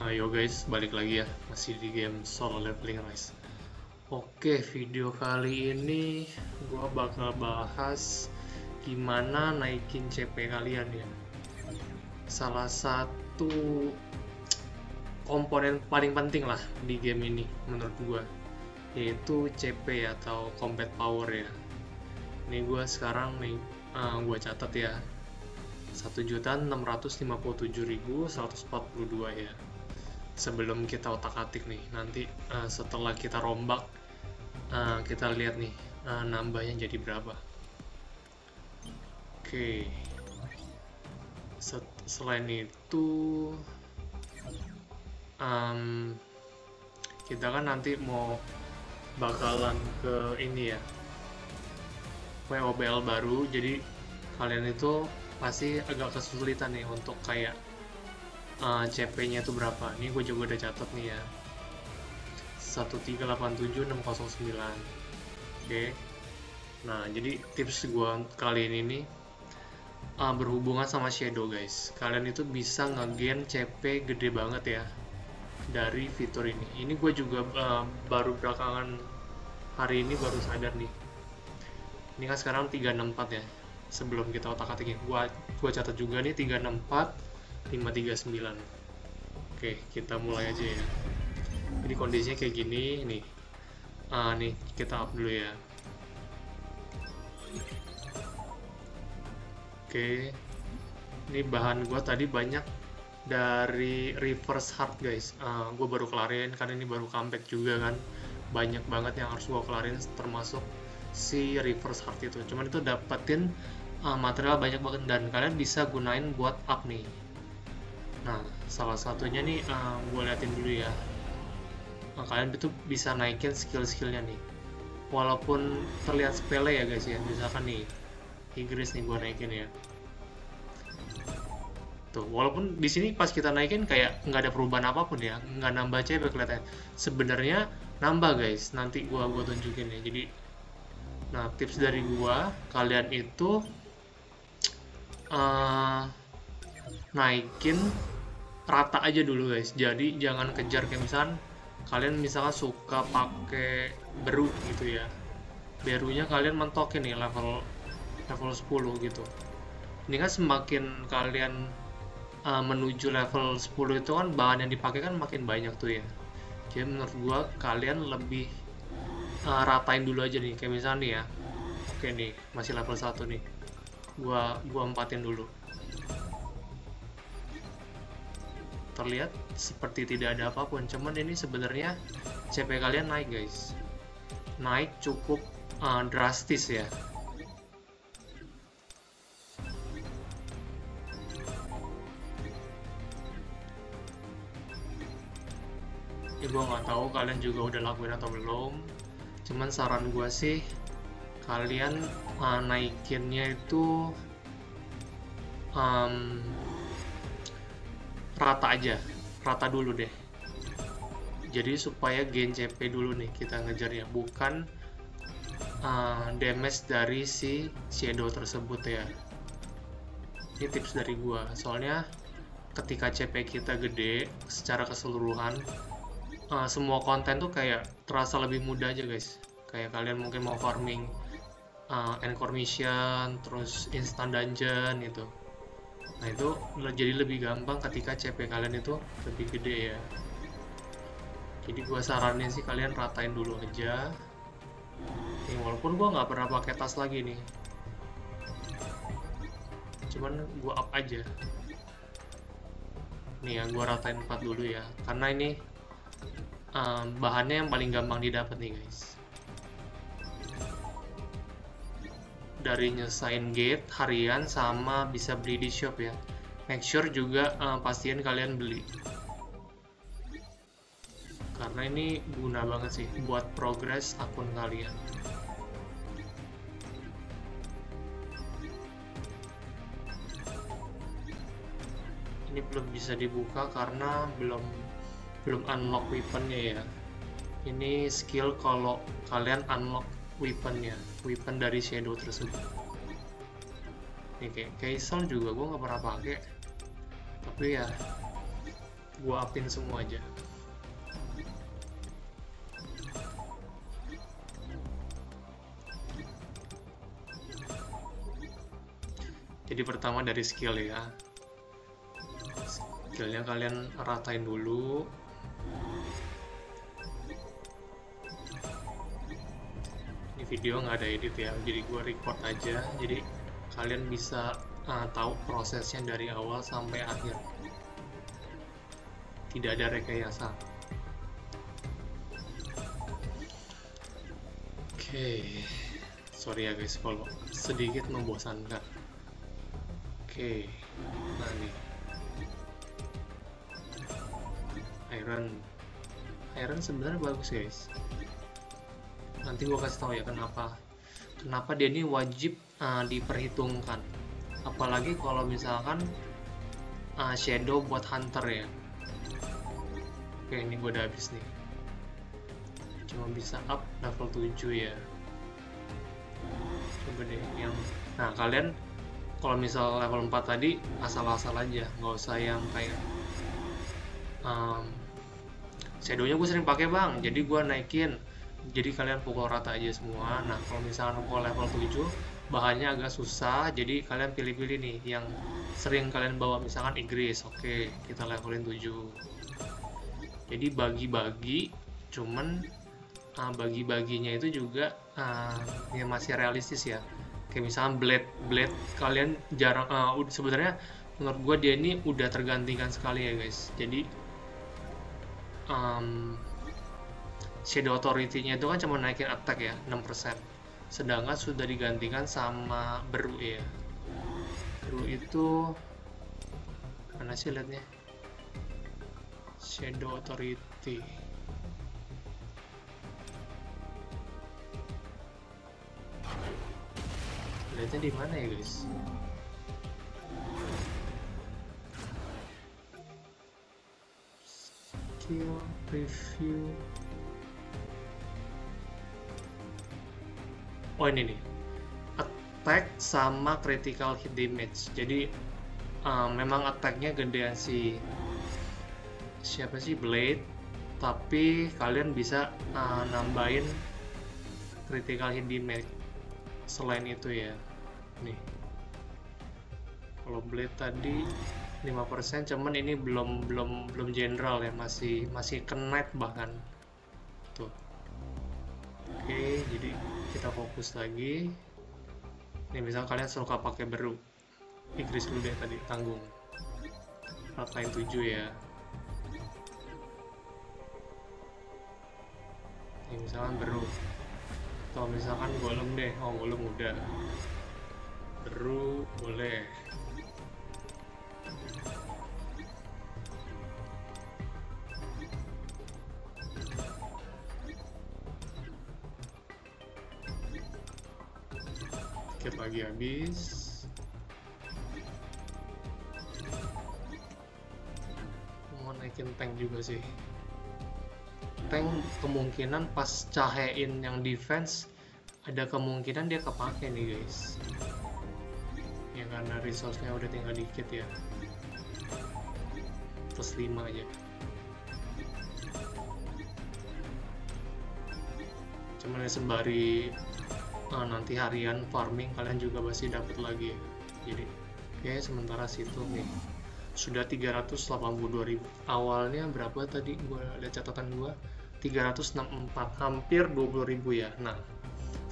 Ayo guys, balik lagi ya, masih di game Solo Leveling Rise. Oke, video kali ini gua bakal bahas gimana naikin CP kalian ya. Salah satu komponen paling penting lah di game ini menurut gua, yaitu CP atau Combat Power ya. Ini gua sekarang nih, gua catat ya, 1.657.142 ya. Sebelum kita otak-atik nih, nanti setelah kita rombak, kita lihat nih nambahnya jadi berapa. Oke, selain itu kita kan nanti mau bakalan ke ini ya, WOBL baru, jadi kalian itu pasti agak kesulitan nih untuk kayak CP-nya itu berapa. Ini gue juga udah catat nih ya, 1387609. Oke. Nah, jadi tips gue kali ini berhubungan sama Shadow guys. Kalian itu bisa nge-gain CP gede banget ya dari fitur ini. Ini gue juga baru belakangan hari ini baru sadar nih. Ini kan sekarang 364 ya. Sebelum kita otak-atik, gue catat juga nih 364 539. Oke, kita mulai aja ya. Jadi kondisinya kayak gini nih. Nih kita up dulu ya. Oke, ini bahan gua tadi banyak dari reverse heart guys. Gue baru kelarin karena ini baru comeback juga kan. Banyak banget yang harus gua kelarin, termasuk si reverse heart itu. Cuman itu dapetin material banyak banget dan kalian bisa gunain buat up nih. Nah, salah satunya nih gue liatin dulu ya. Kalian itu bisa naikin skill-skillnya nih. Walaupun terlihat sepele ya guys ya. Misalkan nih, Igris nih gue naikin ya. Tuh, walaupun di sini pas kita naikin kayak nggak ada perubahan apapun ya, nggak nambah CP kelihatan. Sebenarnya nambah guys. Nanti gua tunjukin ya. Jadi, nah tips dari gua, kalian itu naikin rata aja dulu guys. Jadi jangan kejar kayak kalian misalkan suka pakai beru gitu ya. Berunya kalian mentokin nih level 10 gitu. Ini kan semakin kalian menuju level 10 itu kan bahan yang dipakai kan makin banyak tuh ya. Jadi menurut gua kalian lebih ratain dulu aja nih. Kayak misalnya nih ya. Oke nih, masih level 1 nih. Gua empatin dulu. Terlihat seperti tidak ada apapun, cuman ini sebenarnya CP kalian naik guys, naik cukup drastis ya. Ya gue nggak tahu kalian juga udah lakuin atau belum, cuman saran gue sih kalian naikinnya itu rata aja, rata dulu deh. Jadi supaya gain CP dulu nih kita ngejarnya, bukan damage dari si shadow tersebut ya. Ini tips dari gua, soalnya ketika CP kita gede secara keseluruhan, semua konten tuh kayak terasa lebih mudah aja guys. Kayak kalian mungkin mau farming encore mission, terus instant dungeon gitu. Nah itu jadi lebih gampang ketika CP kalian itu lebih gede ya. Jadi gue saranin sih kalian ratain dulu aja. Nih, walaupun gue nggak pernah pakai tas lagi nih, cuman gue up aja. Nih ya, gue ratain 4 dulu ya, karena ini bahannya yang paling gampang didapat nih guys. Dari nyesain gate harian sama bisa beli di shop ya. Make sure juga pastiin kalian beli, karena ini guna banget sih buat progress akun kalian. Ini belum bisa dibuka karena belum unlock weaponnya ya. Ini skill kalau kalian unlock weapon dari shadow tersebut. Ini kayak Kaisel juga gue nggak pernah pakai, tapi ya gua upin semua aja. Jadi pertama dari skill ya, skillnya kalian ratain dulu. Ini video nggak ada edit ya, jadi gue record aja, jadi kalian bisa tahu prosesnya dari awal sampai akhir, tidak ada rekayasa. Oke, sorry ya guys kalau sedikit membosankan. Oke, nah nih Iron sebenarnya bagus guys. Nanti gua kasih tahu ya kenapa dia ini wajib diperhitungkan. Apalagi kalau misalkan Shadow buat Hunter ya. Oke, ini gua udah habis nih. Cuma bisa up level 7 ya. Coba deh yang, nah kalian kalau misal level 4 tadi asal-asal aja, nggak usah yang kayak Shadow-nya gue sering pakai bang, jadi gue naikin, jadi kalian pukul rata aja semua. Nah kalau misalkan pukul level 7 bahannya agak susah, jadi kalian pilih-pilih nih yang sering kalian bawa, misalkan Igris. Oke, kita levelin 7. Jadi bagi-bagi, cuman bagi-baginya itu juga ya masih realistis ya. Kayak misalnya blade kalian jarang, sebenarnya menurut gue dia ini udah tergantikan sekali ya guys. Jadi Shadow Authority-nya itu kan cuma naikin attack ya 6%, sedangkan sudah digantikan sama Beru ya. Beru itu mana sih liatnya, Shadow Authority. Lihatnya di mana ya guys? Skill review. Oh ini nih, attack sama critical hit damage. Jadi memang attacknya gedean siapa sih Blade, tapi kalian bisa nambahin critical hit damage selain itu ya. Nih kalau Blade tadi 5%, cuman ini belum general ya, masih knight bahkan tuh. Oke, jadi kita fokus lagi. Nih misal kalian suka pakai Beru, Igris dulu deh tadi, tanggung ratain 7 ya. Ini misalkan Beru, atau misalkan Golem deh. Oh Golem udah, Beru boleh. Dikit lagi habis. Mau naikin tank juga sih. Tank kemungkinan pas cahein yang defense ada kemungkinan dia kepake nih guys ya, karena resource-nya udah tinggal dikit ya, plus 5 aja. Cuman sembari nanti harian farming kalian juga pasti dapat lagi ya. Jadi oke, sementara situ nih sudah 382.000. Awalnya berapa tadi gua lihat catatan gua, 364, hampir 20.000 ya. Nah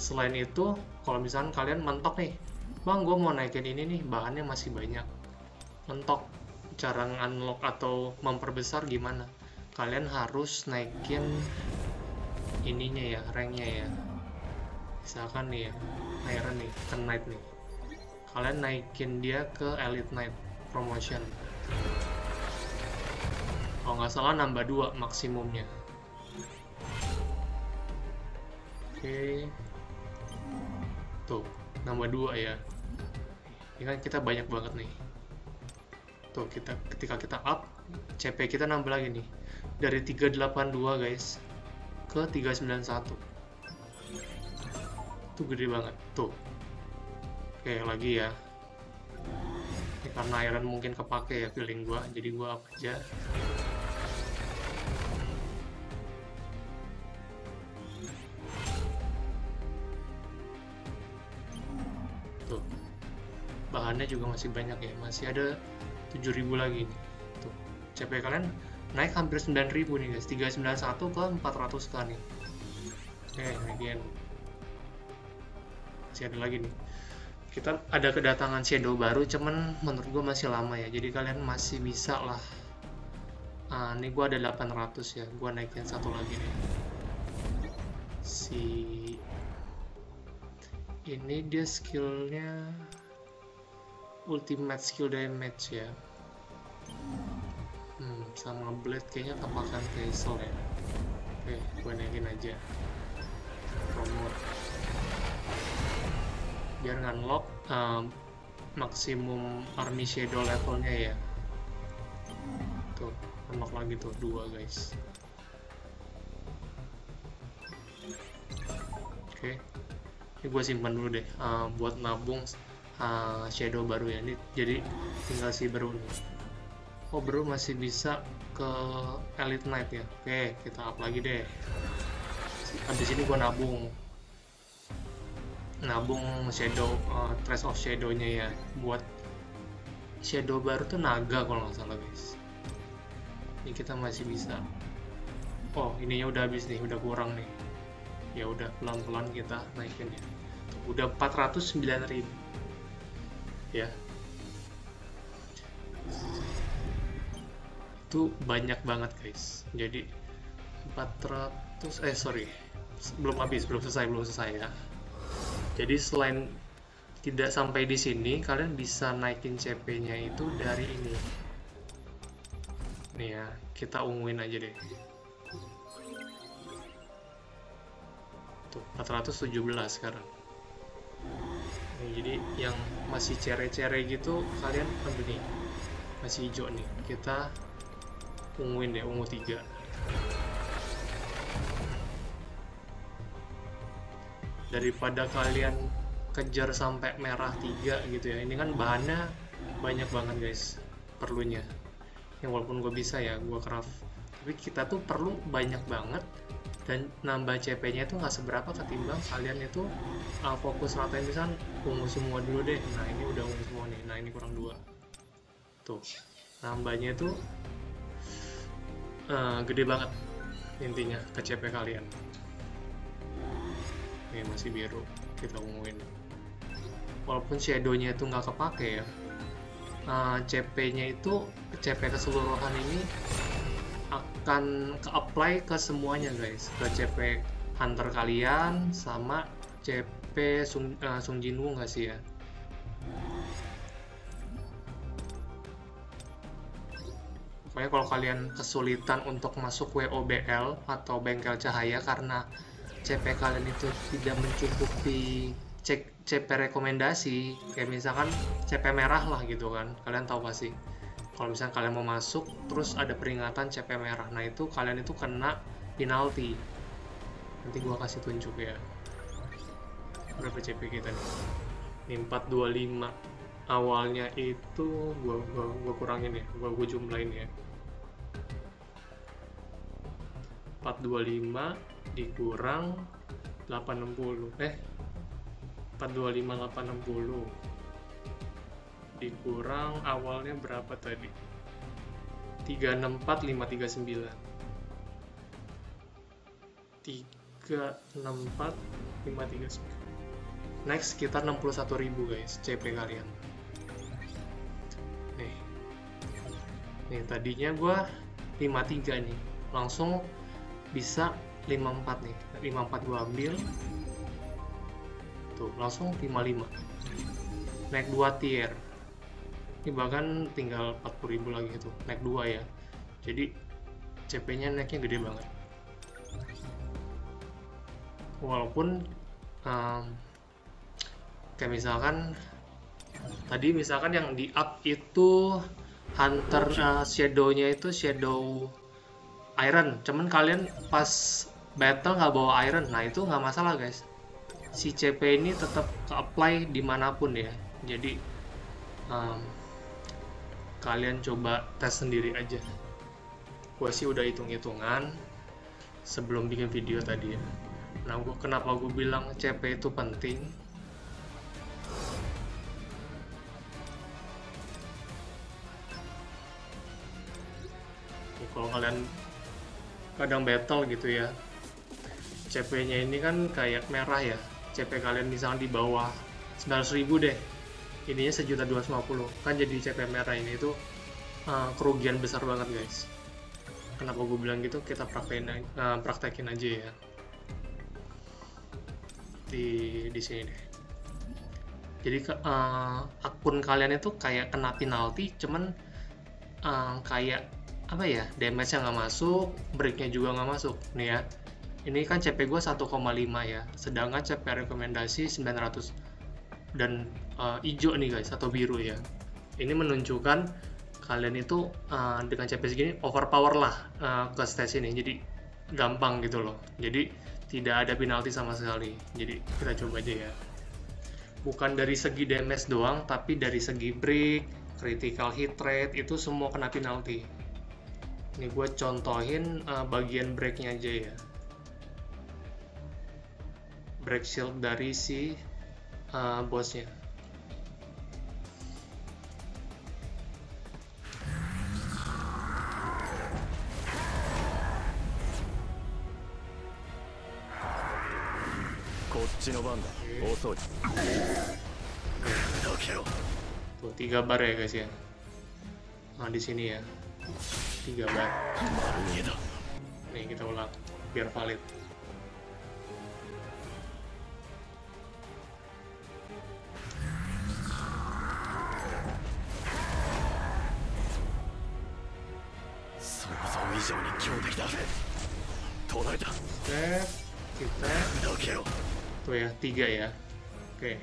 selain itu kalau misalkan kalian mentok nih, bang gue mau naikin ini nih, bahannya masih banyak, mentok, cara unlock atau memperbesar gimana, kalian harus naikin ininya ya, ranknya ya. Misalkan nih ya, Iron nih, ke Knight nih, kalian naikin dia ke Elite Knight Promotion. Kalau nggak salah nambah 2 maksimumnya. Oke, tuh nambah 2 ya. Ini kan kita banyak banget nih. Tuh ketika kita up, CP kita nambah lagi nih, dari 382 guys ke 391. Itu gede banget tuh. Oke lagi ya, ini karena Iron mungkin kepake ya feeling gua, jadi gua up aja. bahannya juga masih banyak ya, masih ada 7.000 lagi nih. Tuh, CP kalian naik hampir 9.000 nih guys, 391 ke 400 kan nih. Oke, again masih ada lagi nih. Kita ada kedatangan shadow baru, cuman menurut gue masih lama ya, jadi kalian masih bisa lah. Ini gue ada 800 ya, gue naikin satu lagi nih. Si ini dia skillnya ultimate skill damage ya. Sama blade kayaknya kepakan castle ya. Oke, gue naikin aja. Promote biar nge-unlock maksimum army shadow levelnya ya. Tuh, unlock lagi tuh 2 guys. Oke, ini gue simpan dulu deh buat nabung shadow baru ya. Ini jadi tinggal si baru nih. Oh, baru masih bisa ke elite knight ya. Oke, kita up lagi deh. Habis ini gue nabung shadow trace of shadow-nya ya, buat shadow baru tuh naga kalau nggak salah guys. Ini kita masih bisa. Oh, ininya udah habis nih, udah kurang nih. Ya udah, pelan-pelan kita naikin ya. Udah 409.000 ya. Itu banyak banget guys. Jadi 400 belum selesai ya. Jadi selain tidak sampai di sini, kalian bisa naikin CP-nya itu dari ini. Nih ya, kita unguin aja deh. Tuh, 417 sekarang. Nih, jadi yang masih cere-cere gitu, kalian ambil nih. Masih hijau nih. Kita unguin deh, ungu 3. Daripada kalian kejar sampai merah 3 gitu ya. Ini kan bahannya banyak banget guys perlunya. Yang walaupun gue bisa ya, gue craft, tapi kita tuh perlu banyak banget, dan nambah CP-nya itu nggak seberapa ketimbang kalian itu fokus ratain. Misalkan ungu semua dulu deh. Nah, ini udah ungu semua nih. Nah, ini kurang 2. Tuh, nambahnya itu gede banget intinya ke CP kalian. Ini masih biru, kita unguin. Walaupun shadow-nya itu nggak kepake ya, CP-nya itu, CP keseluruhan ini akan ke-apply ke semuanya guys, ke CP hunter kalian sama CP Sung Jinwoo nggak sih ya. Pokoknya kalau kalian kesulitan untuk masuk WOBL atau bengkel cahaya karena CP kalian itu tidak mencukupi CP rekomendasi, kayak misalkan CP merah lah gitu kan, kalian tahu pasti kalau misalnya kalian mau masuk terus ada peringatan CP merah, nah itu kalian itu kena penalti. Nanti gua kasih tunjuk ya berapa CP kita nih. Ini 425 awalnya itu gua kurangin ya, gua jumlahin ya. 425 dikurang 860, 425 860 dikurang awalnya berapa tadi, 364 539, 364 539, next sekitar 61.000 guys CP kalian. Nih tadinya gua 53 nih, langsung bisa 54 nih, 54 gua ambil tuh, langsung 55, naik 2 tier. Ini bahkan tinggal 40.000 lagi tuh, naik 2 ya. Jadi CP nya naiknya gede banget. Walaupun kayak misalkan tadi misalkan yang di up itu hunter shadow nya itu shadow iron, cuman kalian pas battle nggak bawa iron, nah itu nggak masalah guys, si CP ini tetap ke-apply dimanapun ya. Jadi kalian coba tes sendiri aja. Gue sih udah hitung-hitungan sebelum bikin video tadi ya. Nah, kenapa gue bilang CP itu penting, kalau kalian kadang battle gitu ya, CP-nya ini kan kayak merah ya, CP kalian misalnya di bawah 900.000 deh, ininya 1.250.000 kan, jadi CP merah ini itu kerugian besar banget guys. Kenapa gue bilang gitu, kita praktekin aja ya di sini deh. Jadi akun kalian itu kayak kena penalti, cuman kayak apa ya, damage-nya nggak masuk, break-nya juga nggak masuk nih ya. Ini kan CP gue 1,5 ya, sedangkan CP rekomendasi 900 dan hijau nih guys, atau biru ya. Ini menunjukkan kalian itu dengan CP segini overpower lah ke stage ini, jadi gampang gitu loh. Jadi tidak ada penalti sama sekali. Jadi kita coba aja ya. Bukan dari segi damage doang, tapi dari segi break, critical hit rate, itu semua kena penalti. Ini gue contohin bagian breaknya aja ya. Break shield dari si bosnya. Tuh 3 bar ya guys ya. Nah di sini ya 3 bar. Nih kita ulang biar valid. Kita tuh ya 3 ya. Oke,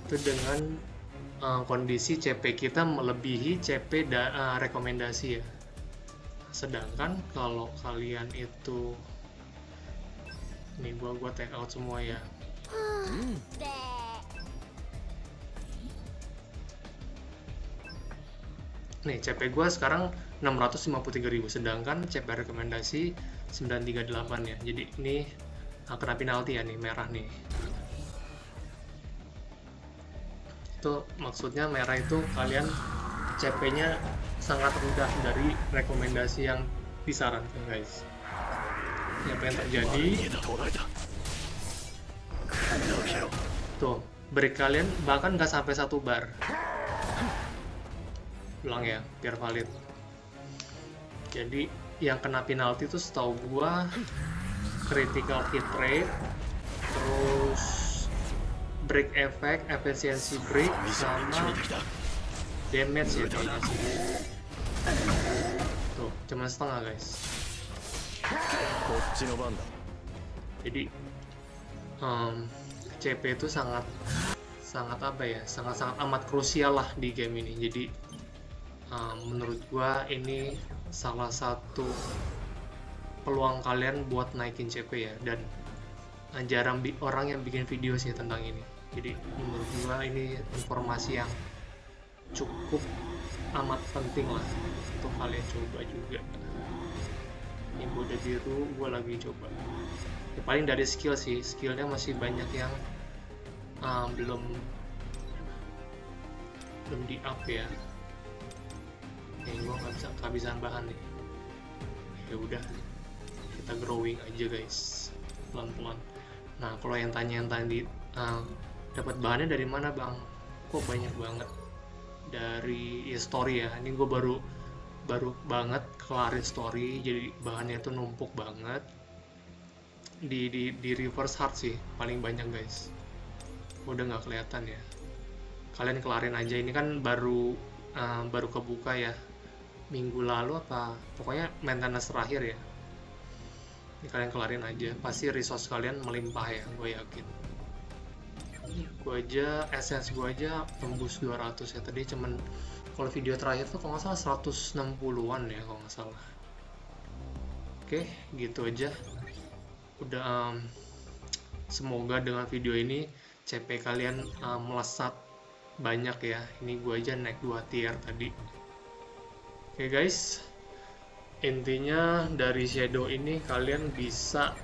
itu dengan kondisi CP kita melebihi CP rekomendasi ya. Sedangkan kalau kalian itu, nih gua take out semua ya. Nih CP gua sekarang 653.000, sedangkan CP rekomendasi 938 ya. Jadi ini kena penalti ya nih, merah nih. Itu maksudnya merah itu kalian CP-nya sangat rendah dari rekomendasi yang disarankan guys. Apa yang terjadi? Tuh, break kalian bahkan nggak sampai 1 bar. Ulang ya, biar valid. Jadi yang kena penalti itu setahu gua critical hit rate, terus break effect, efisiensi break, sama damage ya kayaknya sih. Tuh, cuma setengah guys. Jadi CP itu sangat apa ya, sangat amat krusial lah di game ini. Jadi menurut gua ini salah satu peluang kalian buat naikin CP ya, dan jarang orang yang bikin video sih tentang ini. Jadi menurut gua ini informasi yang cukup amat penting lah untuk kalian coba juga. Ini gua udah biru, gua lagi coba ya, paling dari skill sih, skillnya masih banyak yang belum di up ya. Gua nggak bisa kehabisan bahan nih. Ya udah, kita growing aja guys, pelan-pelan. Nah kalau yang tadi dapat bahannya dari mana bang? Kok banyak banget? Dari story ya. Ini gue baru banget kelarin story, jadi bahannya tuh numpuk banget. Di reverse heart sih paling banyak guys. Udah nggak kelihatan ya. Kalian kelarin aja, ini kan baru kebuka ya, minggu lalu apa, pokoknya maintenance terakhir ya. Ini kalian kelarin aja, pasti resource kalian melimpah ya, gue yakin. Gue aja, essence gue aja tembus 200 ya, tadi cuman kalau video terakhir tuh kalau nggak salah 160-an ya kalau nggak salah. Oke, gitu aja. Udah, semoga dengan video ini CP kalian melesat banyak ya. Ini gue aja naik 2 tier tadi. Oke guys, intinya dari shadow ini kalian bisa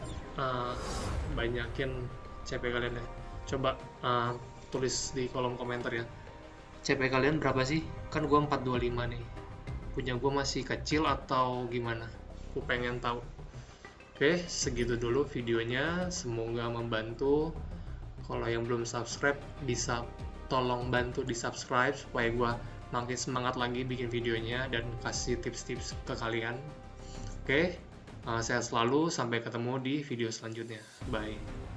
banyakin CP kalian ya. Coba tulis di kolom komentar ya, CP kalian berapa sih? Kan gua 425 nih. punya gue masih kecil atau gimana? Gue pengen tahu. Oke, segitu dulu videonya, semoga membantu. Kalau yang belum subscribe bisa tolong bantu di subscribe supaya gue makin semangat lagi bikin videonya dan kasih tips-tips ke kalian. Oke, sehat selalu, sampai ketemu di video selanjutnya. Bye.